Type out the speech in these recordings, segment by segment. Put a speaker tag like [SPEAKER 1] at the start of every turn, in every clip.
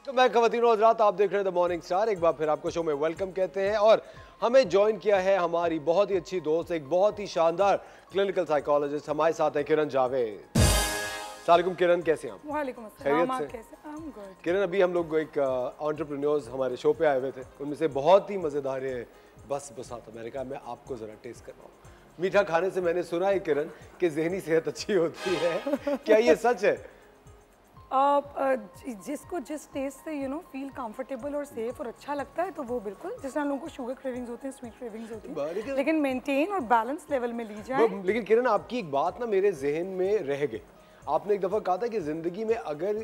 [SPEAKER 1] तो मैं ख़वातीन और हज़रात, आप देख रहे हैं द मॉर्निंग स्टार। एक बार फिर आपको शो में वेलकम कहते हैं और हमें ज्वाइन किया है हमारी बहुत ही अच्छी दोस्त, एक बहुत ही शानदार क्लिनिकल साइकोलॉजिस्ट हमारे साथ है किरण जावेद। सलाम किरण, कैसे हैं आप?
[SPEAKER 2] वालेकुम अस्सलाम, आप कैसे?
[SPEAKER 1] किरण, अभी हम लोग एक एंटरप्रेन्योर्स हमारे शो पे आए हुए थे, उनमें से बहुत ही मज़ेदार है बस बसात अमेरिका में आपको ज़रा टेस्ट कर रहा हूँ। मीठा खाने से मैंने सुना है किरण कि ज़हनी सेहत अच्छी होती है, क्या ये सच है?
[SPEAKER 2] जिसको जिस टेस्ट से फील कंफर्टेबल और सेफ और अच्छा लगता है तो वो बिल्कुल, जैसे हम लोगों को शुगर क्रेविंग्स होते हैं, स्वीट क्रेविंग्स होती है, लेकिन मेंटेन और बैलेंस लेवल में ली जाए।
[SPEAKER 1] लेकिन किरण, आपकी एक बात ना मेरे जहन में रह गई। आपने एक दफ़ा कहा था कि ज़िंदगी में अगर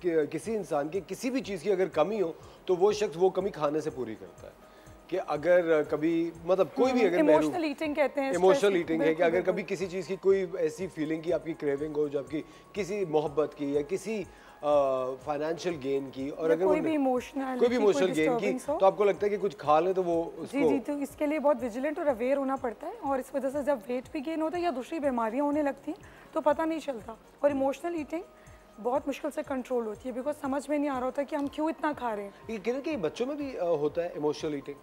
[SPEAKER 1] किसी इंसान की किसी भी चीज़ की अगर कमी हो तो वो शख्स वो कमी खाने से पूरी करता है। कि अगर कभी मतलब कोई भी अगर
[SPEAKER 2] इमोशनल ईटिंग कहते हैं,
[SPEAKER 1] इमोशनल ईटिंग है कि अगर कभी किसी चीज़ की कोई ऐसी फीलिंग की आपकी क्रेविंग हो, जो आपकी किसी मोहब्बत की या किसी फाइनेंशियल गेन की, और अगर
[SPEAKER 2] कोई भी इमोशनल
[SPEAKER 1] गेन की, तो आपको लगता है कि कुछ खा ले तो वो उसको
[SPEAKER 2] जी, तो इसके लिए बहुत विजिलेंट और अवेयर होना पड़ता है। और इस वजह से जब वेट भी गेन होता है या दूसरी बीमारियां होने लगती हैं तो पता नहीं चलता। और इमोशनल ईटिंग बहुत मुश्किल से कंट्रोल होती है, बिकॉज समझ में नहीं आ रहा होता कि हम क्यों इतना खा रहे हैं।
[SPEAKER 1] ये किरण के बच्चों में भी होता है इमोशनल ईटिंग?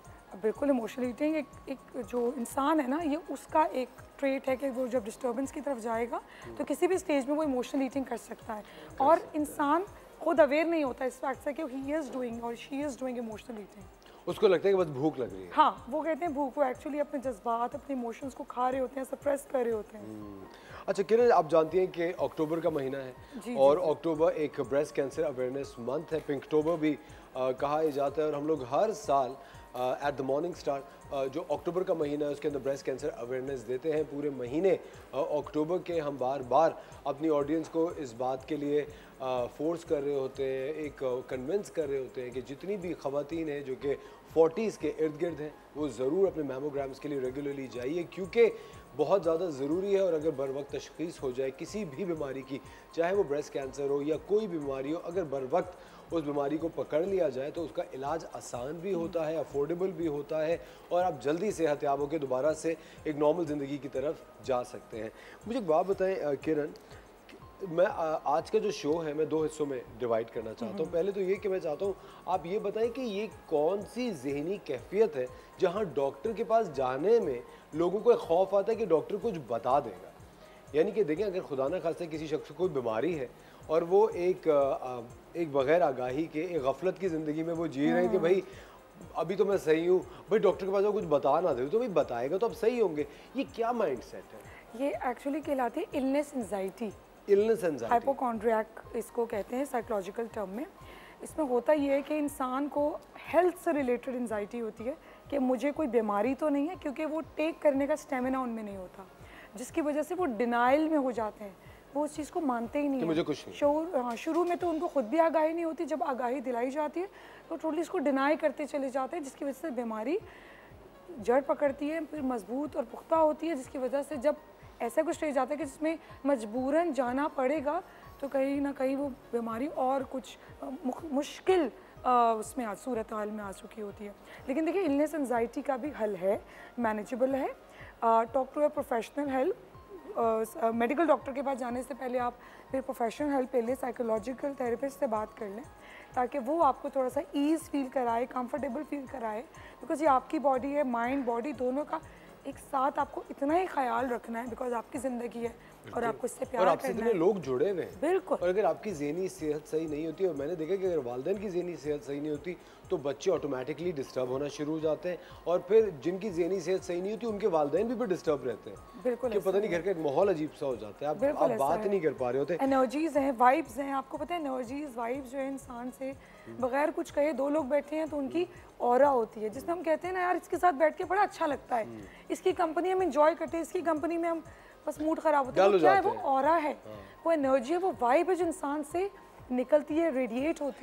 [SPEAKER 2] बिल्कुल, इमोशनल ईटिंग एक जो इंसान है ना, ये उसका एक ट्रेट है कि वो जब डिस्टर्बेंस की तरफ जाएगा तो किसी भी स्टेज में वो इमोशनल ईटिंग कर सकता है। और इंसान खुद अवेयर नहीं होता इस फैक्ट से कि ही इज डूइंग और she is doing emotional eating.
[SPEAKER 1] उसको लगता है कि बस भूख लग रही है।
[SPEAKER 2] हाँ, वो कहते हैं भूख, वो एक्चुअली अपने जज्बात, अपने इमोशंस को खा रहे होते हैं, सप्रेस कर रहे होते हैं।
[SPEAKER 1] अच्छा किरण, आप जानती हैं कि अक्टूबर का महीना है और अक्टूबर एक ब्रेस्ट कैंसर अवेयरनेस मंथ है, पिंकटोबर भी कहा जाता है। और हम लोग हर साल एट द मॉर्निंग स्टार जो अक्टूबर का महीना है उसके अंदर ब्रेस्ट कैंसर अवेयरनेस देते हैं। पूरे महीने अक्टूबर के हम बार बार अपनी ऑडियंस को इस बात के लिए फोर्स कर रहे होते हैं, एक कन्विंस कर रहे होते हैं कि जितनी भी ख़वातीन हैं जो कि 40s के इर्द गिर्द हैं वो ज़रूर अपने मैमोग्राम्स के लिए रेगुलरली जाइए, क्योंकि बहुत ज़्यादा ज़रूरी है। और अगर बर वक्त तशख़ीस हो जाए किसी भी बीमारी की, चाहे वो ब्रेस्ट कैंसर हो या कोई बीमारी हो, अगर बर वक्त उस बीमारी को पकड़ लिया जाए तो उसका इलाज आसान भी होता है, अफोर्डेबल भी होता है और आप जल्दी सेहतयाब होकर दोबारा से एक नॉर्मल ज़िंदगी की तरफ जा सकते हैं। मुझे एक बात बताएं किरण, मैं आज का जो शो है मैं 2 हिस्सों में डिवाइड करना चाहता हूँ। पहले तो ये कि मैं चाहता हूँ आप ये बताएं कि ये कौन सी ज़हनी कैफियत है जहाँ डॉक्टर के पास जाने में लोगों को एक खौफ आता है कि डॉक्टर कुछ बता देगा। यानी कि देखें, अगर खुदा न खास्ता किसी शख्स को कोई बीमारी है और वो एक बग़ैर आगाही के एक गफलत की ज़िंदगी में वो जी रहे हैं कि भाई अभी तो मैं सही हूँ, भाई डॉक्टर के पास कुछ बता ना दे तो भाई बताएगा तो आप सही होंगे। ये क्या माइंड सेट है?
[SPEAKER 2] ये एक्चुअली कहलाती है इलनेस एंजाइटी।
[SPEAKER 1] हाइपोकॉन्ड्रियाक
[SPEAKER 2] इसको कहते हैं साइकोलॉजिकल टर्म में। इसमें होता ये है कि इंसान को हेल्थ से रिलेटेड एंजाइटी होती है कि मुझे कोई बीमारी तो नहीं है, क्योंकि वो टेक करने का स्टेमिना उनमें नहीं होता, जिसकी वजह से वो डिनाइल में हो जाते हैं, वो उस चीज़ को मानते ही नहीं है।
[SPEAKER 1] मुझे कुछ नहीं।
[SPEAKER 2] शुरू में तो उनको खुद भी आगाही नहीं होती, जब आगाही दिलाई जाती है तो टोटली इसको डिनाई करते चले जाते हैं, जिसकी वजह से बीमारी जड़ पकड़ती है, फिर मजबूत और पुख्ता होती है, जिसकी वजह से जब ऐसा कुछ स्टेज आता है कि जिसमें मजबूरन जाना पड़ेगा तो कहीं ना कहीं वो बीमारी और कुछ मुश्किल उसमें सूरत हाल में आ चुकी होती है। लेकिन देखिए, इलनेस एंजाइटी का भी हल है, मैनेजेबल है। Talk to a professional help. Medical doctor के पास जाने से पहले आप फिर प्रोफेशनल हेल्प ले लें, साइकोलॉजिकल थेरेपिस्ट से बात कर लें, ताकि वो आपको थोड़ा सा ईज़ फील कराए, कंफर्टेबल फील कराए। बिकॉज ये आपकी बॉडी है, माइंड बॉडी दोनों का एक साथ आपको इतना ही ख्याल रखना है, बिकॉज आपकी ज़िंदगी है और आपको इससे प्यार
[SPEAKER 1] और आपसे
[SPEAKER 2] करना
[SPEAKER 1] इतने
[SPEAKER 2] है।
[SPEAKER 1] लोग जुड़े हुए हैं।
[SPEAKER 2] बिल्कुल।
[SPEAKER 1] और अगर आपकी ज़हनी सेहत सही नहीं होती, और मैंने देखा कि अगर वालिदैन की ज़हनी सेहत सही नहीं होती तो बच्चे ऑटोमेटिकली डिस्टर्ब होना शुरू हो जाते हैं, और फिर जिनकी ज़हनी सेहत सही नहीं होती उनके वालिदैन भी डिस्टर्ब रहते हैं।
[SPEAKER 2] बिल्कुल,
[SPEAKER 1] कि पता नहीं घर का एक माहौल अजीब सा हो जाता है, आप बात नहीं कर पा रहे होते।
[SPEAKER 2] एनर्जीज हैं, वाइब्स हैं, आपको पता है एनर्जीज वाइब्स जो है इंसान से बगैर कुछ कहे, 2 लोग बैठे हैं तो उनकी ऑरा होती है, जिसमें हम कहते हैं ना यार इसके साथ बैठ के बड़ा अच्छा लगता है, इसकी कंपनी हम इंजॉय करते हैं, इसकी कंपनी में हम बस मूड खराब होता है। वो क्या है? वो ऑरा है, वो एनर्जी है, वो वाइब है जो इंसान से निकलती है, रेडिएट होती है।